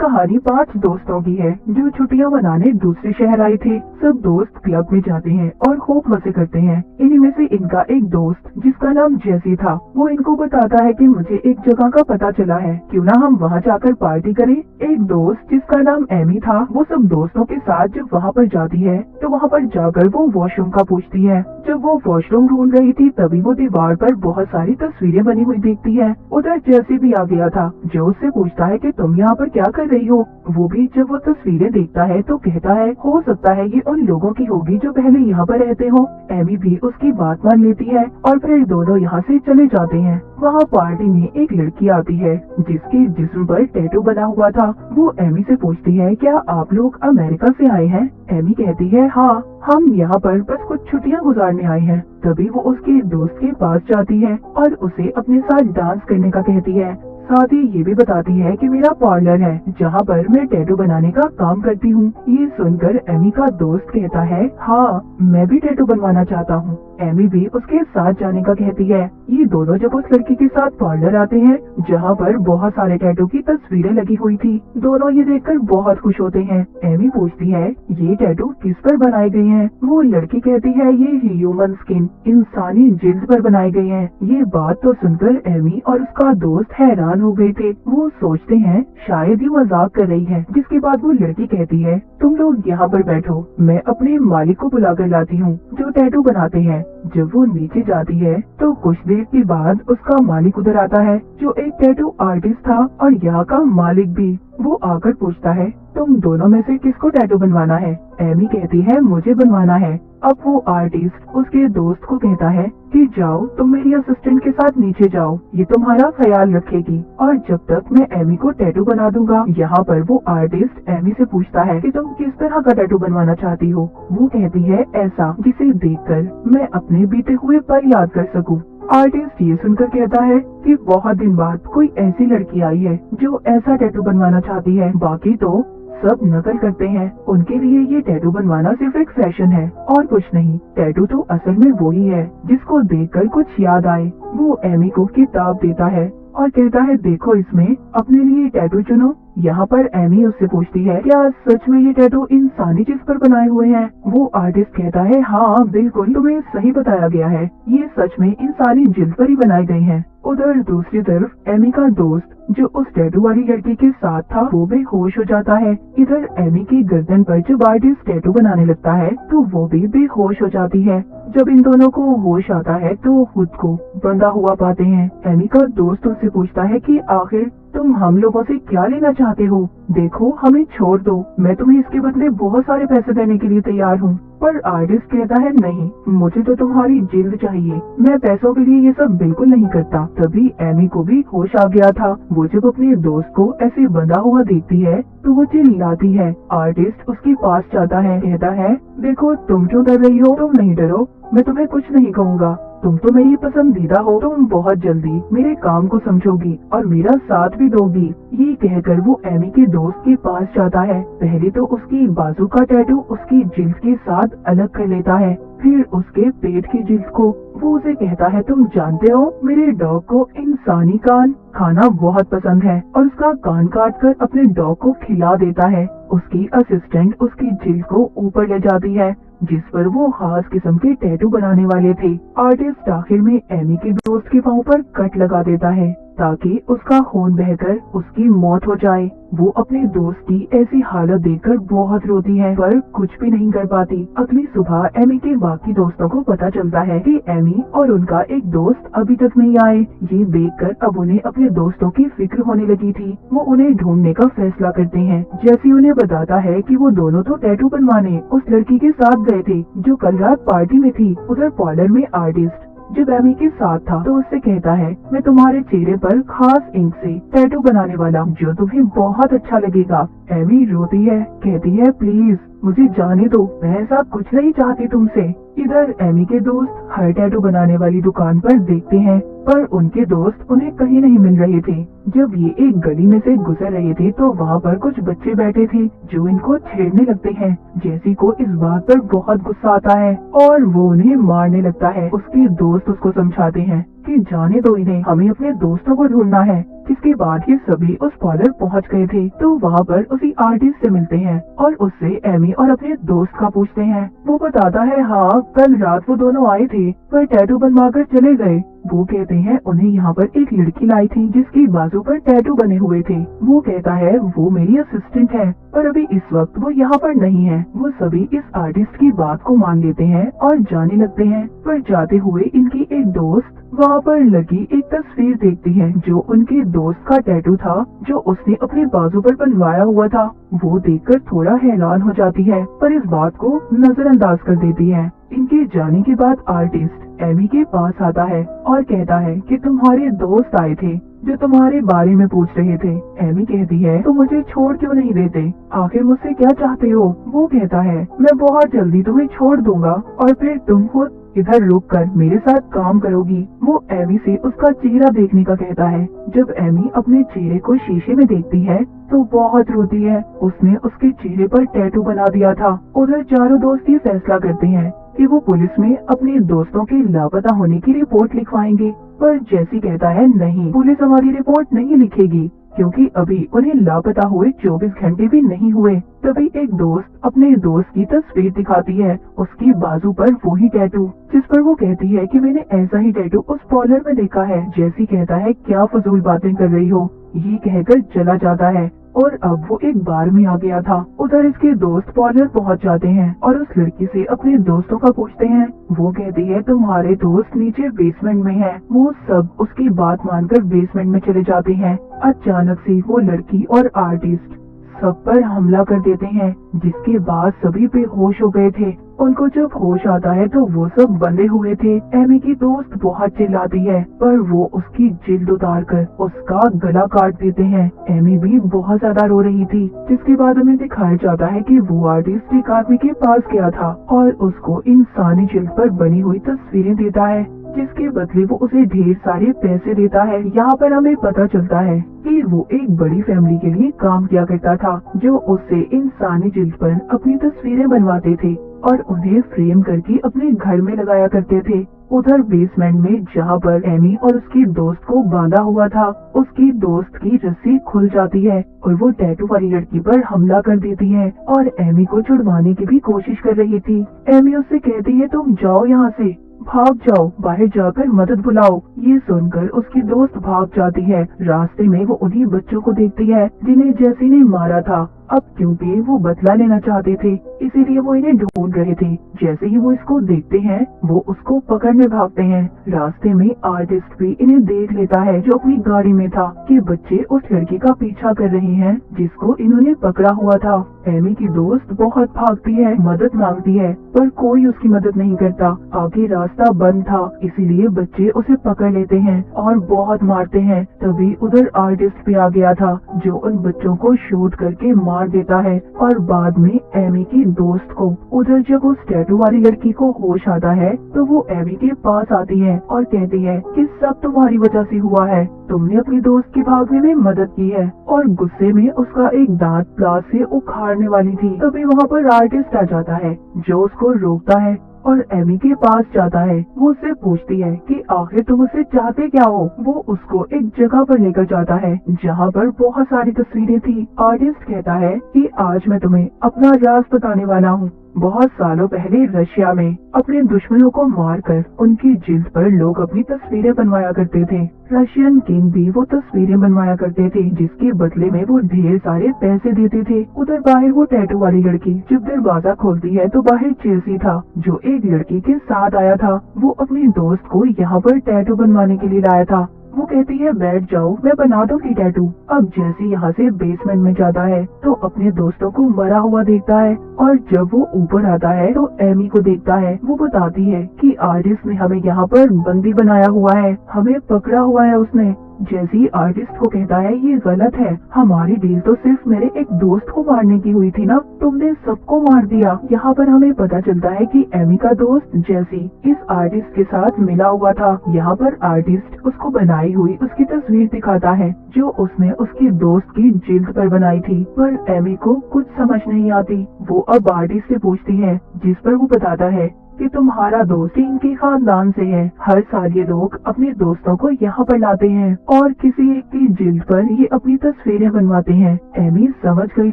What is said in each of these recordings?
कहानी 5 दोस्तों की है जो छुट्टियां मनाने दूसरे शहर आए थे। सब दोस्त क्लब में जाते हैं और खूब मजे करते हैं। इन्हीं में से इनका एक दोस्त जिसका नाम जैसी था, वो इनको बताता है कि मुझे एक जगह का पता चला है, क्यों ना हम वहाँ जाकर पार्टी करें। एक दोस्त जिसका नाम एमी था, वो सब दोस्तों के साथ जब वहाँ पर जाती है तो वहाँ पर जाकर वो वॉशरूम का पूछती है। जब वो वॉशरूम ढूंढ रही थी तभी वो दीवार पर बहुत सारी तस्वीरें बनी हुई देखती है। उधर जैसी भी आ गया था, जो उससे पूछता है कि तुम यहाँ पर क्या कर रही हो। वो भी जब वो तस्वीरें देखता है तो कहता है हो सकता है ये उन लोगों की होगी जो पहले यहाँ पर रहते हो। एमी भी उसकी बात मान लेती है और फिर दोनों यहाँ से चले जाते हैं। वहाँ पार्टी में एक लड़की आती है जिसके जिस्म पर टैटू बना हुआ था। वो एमी से पूछती है क्या आप लोग अमेरिका से आए हैं। एमी कहती है हाँ, हम यहाँ पर बस कुछ छुट्टियाँ गुजारने आए हैं। तभी वो उसके दोस्त के पास जाती है और उसे अपने साथ डांस करने का कहती है। साथ ही ये भी बताती है कि मेरा पार्लर है जहाँ पर मैं टैटू बनाने का काम करती हूँ। ये सुनकर एमी का दोस्त कहता है हाँ, मैं भी टैटू बनवाना चाहता हूँ। एमी भी उसके साथ जाने का कहती है। ये दोनों जब उस लड़की के साथ पार्लर आते हैं जहाँ पर बहुत सारे टैटू की तस्वीरें लगी हुई थी, दोनों ये देखकर बहुत खुश होते हैं। एमी पूछती है ये टैटू किस पर बनाए गए हैं। वो लड़की कहती है ये ह्यूमन स्किन, इंसानी जिल्द पर बनाए गए हैं। ये बात तो सुनकर एमी और उसका दोस्त हैरान हो गए थे। वो सोचते हैं शायद ये मजाक कर रही है। जिसके बाद वो लड़की कहती है तुम लोग यहाँ पर बैठो, मैं अपने मालिक को बुला कर लाती हूँ जो टैटू बनाते हैं। जब वो नीचे जाती है तो कुछ देर के बाद उसका मालिक उधर आता है जो एक टैटू आर्टिस्ट था और यहाँ का मालिक भी। वो आकर पूछता है तुम दोनों में से किसको टैटू बनवाना है। एमी कहती है मुझे बनवाना है। अब वो आर्टिस्ट उसके दोस्त को कहता है कि जाओ तुम मेरी असिस्टेंट के साथ नीचे जाओ, ये तुम्हारा ख्याल रखेगी और जब तक मैं एमी को टैटू बना दूंगा। यहाँ पर वो आर्टिस्ट एमी से पूछता है कि तुम किस तरह का टैटू बनवाना चाहती हो। वो कहती है ऐसा जिसे देखकर मैं अपने बीते हुए पल याद कर सकूं। आर्टिस्ट ये सुनकर कहता है कि बहुत दिन बाद कोई ऐसी लड़की आई है जो ऐसा टैटू बनवाना चाहती है, बाकी तो सब नकल करते हैं। उनके लिए ये टैटू बनवाना सिर्फ एक फैशन है और कुछ नहीं। टैटू तो असल में वही है जिसको देखकर कुछ याद आए। वो एमी को किताब देता है और कहता है देखो इसमें अपने लिए टैटू चुनो। यहाँ पर एमी उससे पूछती है क्या सच में ये टैटू इंसानी जिस्म पर बनाए हुए हैं। वो आर्टिस्ट कहता है हाँ बिल्कुल, तुम्हें सही बताया गया है, ये सच में इंसानी जिल्द पर ही बनाए गए हैं। उधर दूसरी तरफ एमी का दोस्त जो उस टैटू वाली लड़की के साथ था वो बेहोश हो जाता है। इधर एमी की गर्दन पर जब आर्टिस्ट टैटू बनाने लगता है तो वो भी बेहोश हो जाती है। जब इन दोनों को होश आता है तो वो खुद को बंधा हुआ पाते हैं। एमी का दोस्त उससे पूछता है कि आखिर तुम हम लोगों से क्या लेना चाहते हो। देखो हमें छोड़ दो, मैं तुम्हें इसके बदले बहुत सारे पैसे देने के लिए तैयार हूँ। पर आर्टिस्ट कहता है नहीं, मुझे तो तुम्हारी जिल्द चाहिए, मैं पैसों के लिए ये सब बिल्कुल नहीं करता। तभी एमी को भी होश आ गया था। वो जब अपने दोस्त को ऐसे बंधा हुआ देखती है तो वो चिल्लाती है। आर्टिस्ट उसके पास जाता है, कहता है देखो तुम क्यों डर रही हो, तुम नहीं डरो, मैं तुम्हें कुछ नहीं कहूँगा, तुम तो मेरी पसंदीदा हो, तुम बहुत जल्दी मेरे काम को समझोगी और मेरा साथ भी दोगी। ये कहकर वो एमी के दोस्त के पास जाता है। पहले तो उसकी बाजू का टैटू उसकी जिल्द के साथ अलग कर लेता है, फिर उसके पेट की जिल्द को। वो उसे कहता है तुम जानते हो मेरे डॉग को इंसानी कान खाना बहुत पसंद है और उसका कान काट कर अपने डॉग को खिला देता है। उसकी असिस्टेंट उसकी जिल्द को ऊपर ले जाती है जिस पर वो खास किस्म के टैटू बनाने वाले थे। आर्टिस्ट आखिर में एमी के दोस्त के पाँव पर कट लगा देता है ताकि उसका खून बहकर उसकी मौत हो जाए। वो अपने दोस्त की ऐसी हालत देखकर बहुत रोती है पर कुछ भी नहीं कर पाती। अगली सुबह एमी के बाकी दोस्तों को पता चलता है कि एमी और उनका एक दोस्त अभी तक नहीं आए। ये देखकर अब उन्हें अपने दोस्तों की फिक्र होने लगी थी। वो उन्हें ढूंढने का फैसला करते हैं। जैसे उन्हें बताता है कि वो दोनों तो टैटू बनवाने उस लड़की के साथ गए थे जो कल रात पार्टी में थी। उधर पार्लर में आर्टिस्ट जब एमी के साथ था तो उससे कहता है मैं तुम्हारे चेहरे पर खास इंक से टैटू बनाने वाला हूँ जो तुम्हें बहुत अच्छा लगेगा। एमी रोती है, कहती है प्लीज मुझे जाने दो, मैं ऐसा कुछ नहीं चाहती तुमसे। इधर एमी के दोस्त हर टैटू बनाने वाली दुकान पर देखते हैं पर उनके दोस्त उन्हें कहीं नहीं मिल रहे थे। जब ये एक गली में से गुजर रहे थे तो वहाँ पर कुछ बच्चे बैठे थे जो इनको छेड़ने लगते हैं। जैसी को इस बात पर बहुत गुस्सा आता है और वो उन्हें मारने लगता है। उसके दोस्त उसको समझाते हैं कि जाने दो इन्हें, हमें अपने दोस्तों को ढूंढना है। जिसके बाद ये सभी उस पार्लर पहुंच गए थे। तो वहाँ पर उसी आर्टिस्ट से मिलते हैं और उससे एमी और अपने दोस्त का पूछते हैं। वो बताता है हाँ, कल रात वो दोनों आए थे पर टैटू बनवाकर चले गए। वो कहते हैं उन्हें यहाँ पर एक लड़की लाई थी जिसकी बाजू पर टैटू बने हुए थे। वो कहता है वो मेरी असिस्टेंट है पर अभी इस वक्त वो यहाँ पर नहीं है। वो सभी इस आर्टिस्ट की बात को मान लेते हैं और जाने लगते हैं। पर जाते हुए इनकी एक दोस्त वहाँ पर लगी एक तस्वीर देखती है जो उनके दोस्त का टैटू था जो उसने अपने बाजू पर बनवाया हुआ था। वो देखकर थोड़ा हैरान हो जाती है पर इस बात को नजरअंदाज कर देती है। इनके जाने के बाद आर्टिस्ट एमी के पास आता है और कहता है कि तुम्हारे दोस्त आए थे जो तुम्हारे बारे में पूछ रहे थे। एमी कहती है तो मुझे छोड़ क्यों नहीं देते, आखिर मुझसे क्या चाहते हो। वो कहता है मैं बहुत जल्दी तुम्हें छोड़ दूंगा और फिर तुम खुद इधर रुक कर मेरे साथ काम करोगी। वो एमी से उसका चेहरा देखने का कहता है। जब एमी अपने चेहरे को शीशे में देखती है तो बहुत रोती है। उसने उसके चेहरे पर टैटू बना दिया था। उधर चारों दोस्त ये फैसला करते हैं कि वो पुलिस में अपने दोस्तों के लापता होने की रिपोर्ट लिखवाएंगे। पर जैसी कहता है नहीं, पुलिस हमारी रिपोर्ट नहीं लिखेगी क्योंकि अभी उन्हें लापता हुए 24 घंटे भी नहीं हुए। तभी एक दोस्त अपने दोस्त की तस्वीर दिखाती है, उसकी बाजू पर वही टैटू जिस पर वो कहती है कि मैंने ऐसा ही टैटू उस पार्लर में देखा है। जैसी कहता है क्या फजूल बातें कर रही हो, ये कहकर चला जाता है। और अब वो एक बार में आ गया था। उधर इसके दोस्त पार्लर पहुंच जाते हैं और उस लड़की से अपने दोस्तों का पूछते हैं। वो कहती है तुम्हारे दोस्त नीचे बेसमेंट में हैं। वो सब उसकी बात मानकर बेसमेंट में चले जाते हैं। अचानक से वो लड़की और आर्टिस्ट सब पर हमला कर देते हैं जिसके बाद सभी बेहोश हो गए थे। उनको जब होश आता है तो वो सब बंधे हुए थे। एमी की दोस्त बहुत चिल्लाती है पर वो उसकी जिल्द उतार कर उसका गला काट देते हैं। एमी भी बहुत ज्यादा रो रही थी। जिसके बाद हमें दिखाया जाता है कि वो आर्टिस्ट एक आदमी के पास गया था और उसको इंसानी जिल्द पर बनी हुई तस्वीरें देता है जिसके बदले वो उसे ढेर सारे पैसे देता है। यहाँ पर हमें पता चलता है कि वो एक बड़ी फैमिली के लिए काम किया करता था जो उससे इंसानी जिल्द पर अपनी तस्वीरें बनवाते थे और उन्हें फ्रेम करके अपने घर में लगाया करते थे। उधर बेसमेंट में जहाँ पर एमी और उसकी दोस्त को बांधा हुआ था, उसकी दोस्त की रस्सी खुल जाती है और वो टैटू वाली लड़की पर हमला कर देती है और एमी को छुड़वाने की भी कोशिश कर रही थी। एमी उससे कहती है तुम जाओ यहाँ से, भाग जाओ, बाहर जाकर मदद बुलाओ। ये सुनकर उसकी दोस्त भाग जाती है। रास्ते में वो उन्हीं बच्चों को देखती है जिन्हें जैसी ने मारा था। अब क्योंकि वो बदला लेना चाहते थे इसीलिए वो इन्हें ढूंढ रहे थे। जैसे ही वो इसको देखते हैं वो उसको पकड़ने भागते हैं। रास्ते में आर्टिस्ट भी इन्हें देख लेता है जो अपनी गाड़ी में था कि बच्चे उस लड़की का पीछा कर रहे हैं जिसको इन्होंने पकड़ा हुआ था। एमी की दोस्त बहुत भागती है, मदद मांगती है पर कोई उसकी मदद नहीं करता। आगे रास्ता बंद था इसीलिए बच्चे उसे पकड़ लेते हैं और बहुत मारते हैं। तभी उधर आर्टिस्ट भी आ गया था जो उन बच्चों को शूट करके मार देता है और बाद में एमी की दोस्त को। उधर जब उस टैटू वाली लड़की को होश आता है तो वो एमी के पास आती है और कहती है कि सब तुम्हारी वजह से हुआ है, तुमने अपनी दोस्त के भागने में मदद की है। और गुस्से में उसका एक दांत प्लास से उखाड़ने वाली थी। तभी वहाँ पर आर्टिस्ट आ जाता है जो उसको रोकता है और एमी के पास जाता है। वो उससे पूछती है कि आखिर तुम उससे चाहते क्या हो। वो उसको एक जगह पर लेकर जाता है जहाँ पर बहुत सारी तस्वीरें थी। आर्टिस्ट कहता है कि आज मैं तुम्हें अपना राज बताने वाला हूँ। बहुत सालों पहले रशिया में अपने दुश्मनों को मारकर उनकी जिल्द पर लोग अपनी तस्वीरें बनवाया करते थे। रशियन किंग भी वो तस्वीरें बनवाया करते थे जिसके बदले में वो ढेर सारे पैसे देते थे। उधर बाहर वो टैटू वाली लड़की जब दरवाजा खोलती है तो बाहर चेल्सी था जो एक लड़की के साथ आया था। वो अपने दोस्त को यहाँ पर टैटू बनवाने के लिए लाया था। वो कहती है बैठ जाओ, मैं बना दूंगी टैटू। अब जैसे यहाँ से बेसमेंट में जाता है तो अपने दोस्तों को मरा हुआ देखता है और जब वो ऊपर आता है तो एमी को देखता है। वो बताती है कि आर्टिस्ट ने हमें यहाँ पर बंदी बनाया हुआ है, हमें पकड़ा हुआ है उसने। जैसे ही आर्टिस्ट को कहता है ये गलत है, हमारी डील तो सिर्फ मेरे एक दोस्त को मारने की हुई थी ना, तुमने सबको मार दिया। यहाँ पर हमें पता चलता है कि एमी का दोस्त जैसी इस आर्टिस्ट के साथ मिला हुआ था। यहाँ पर आर्टिस्ट उसको बनाई हुई उसकी तस्वीर दिखाता है जो उसने उसके दोस्त की जिल्द पर बनाई थी। पर एमी को कुछ समझ नहीं आती। वो अब आर्टिस्ट से पूछती है जिस पर वो बताता है कि तुम्हारा दोस्त इनके खानदान से है। हर साल ये लोग अपने दोस्तों को यहाँ पर लाते हैं और किसी एक की जिल्द पर ये अपनी तस्वीरें बनवाते हैं। एमी समझ गई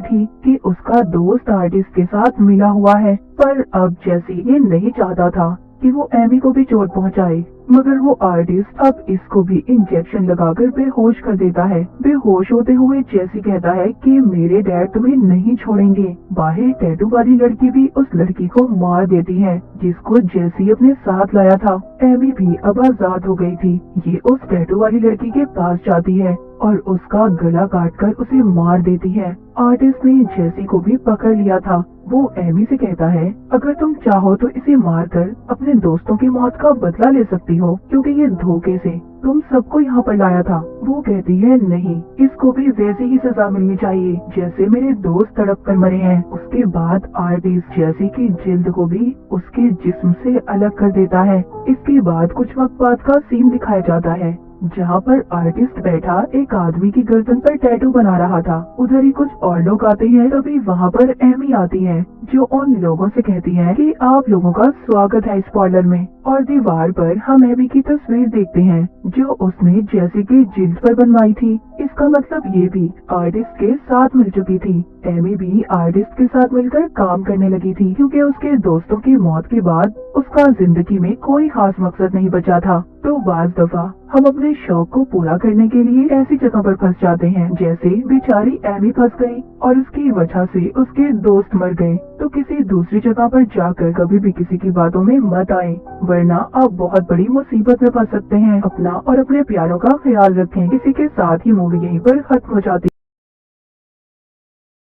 थी कि उसका दोस्त आर्टिस्ट के साथ मिला हुआ है, पर अब जैसी ये नहीं चाहता था कि वो एमी को भी चोट पहुंचाए, मगर वो आर्टिस्ट अब इसको भी इंजेक्शन लगाकर बेहोश कर देता है। बेहोश होते हुए जैसी कहता है कि मेरे डैड तुम्हें नहीं छोड़ेंगे। बाहर टैटू वाली लड़की भी उस लड़की को मार देती है जिसको जैसी अपने साथ लाया था। एमी भी अब आजाद हो गई थी। ये उस टैटू वाली लड़की के पास जाती है और उसका गला काटकर उसे मार देती है। आर्टिस्ट ने जैसी को भी पकड़ लिया था। वो एमी से कहता है, अगर तुम चाहो तो इसे मारकर अपने दोस्तों की मौत का बदला ले सकती हो, क्योंकि ये धोखे से तुम सबको यहाँ पर लाया था। वो कहती है, नहीं, इसको भी वैसी ही सजा मिलनी चाहिए जैसे मेरे दोस्त तड़प कर मरे हैं। उसके बाद आर्टिस्ट जैसी की जिल्द को भी उसके जिस्म से अलग कर देता है। इसके बाद कुछ वक्त बाद का सीन दिखाया जाता है जहाँ पर आर्टिस्ट बैठा एक आदमी की गर्दन पर टैटू बना रहा था। उधर ही कुछ और लोग आते हैं। तभी वहाँ पर एमी आती है जो उन लोगों से कहती है कि आप लोगों का स्वागत है इस पार्लर में। और दीवार पर हम एमी की तस्वीर देखते हैं जो उसने जैसी की जिल्द पर बनवाई थी। इसका मतलब ये भी आर्टिस्ट के साथ मिल चुकी थी। एमी भी आर्टिस्ट के साथ मिलकर काम करने लगी थी, क्योंकि उसके दोस्तों की मौत के बाद उसका जिंदगी में कोई खास मकसद नहीं बचा था। तो बाज दफा हम अपने शौक को पूरा करने के लिए ऐसी जगह पर फंस जाते हैं जैसे बेचारी एमी फंस गई और उसकी वजह से उसके दोस्त मर गए। तो किसी दूसरी जगह पर जाकर कभी भी किसी की बातों में मत आए, वरना आप बहुत बड़ी मुसीबत में फंस सकते हैं। अपना और अपने प्यारों का ख्याल रखें। इसी के साथ ही मूवी यहीं पर खत्म हो जाती है।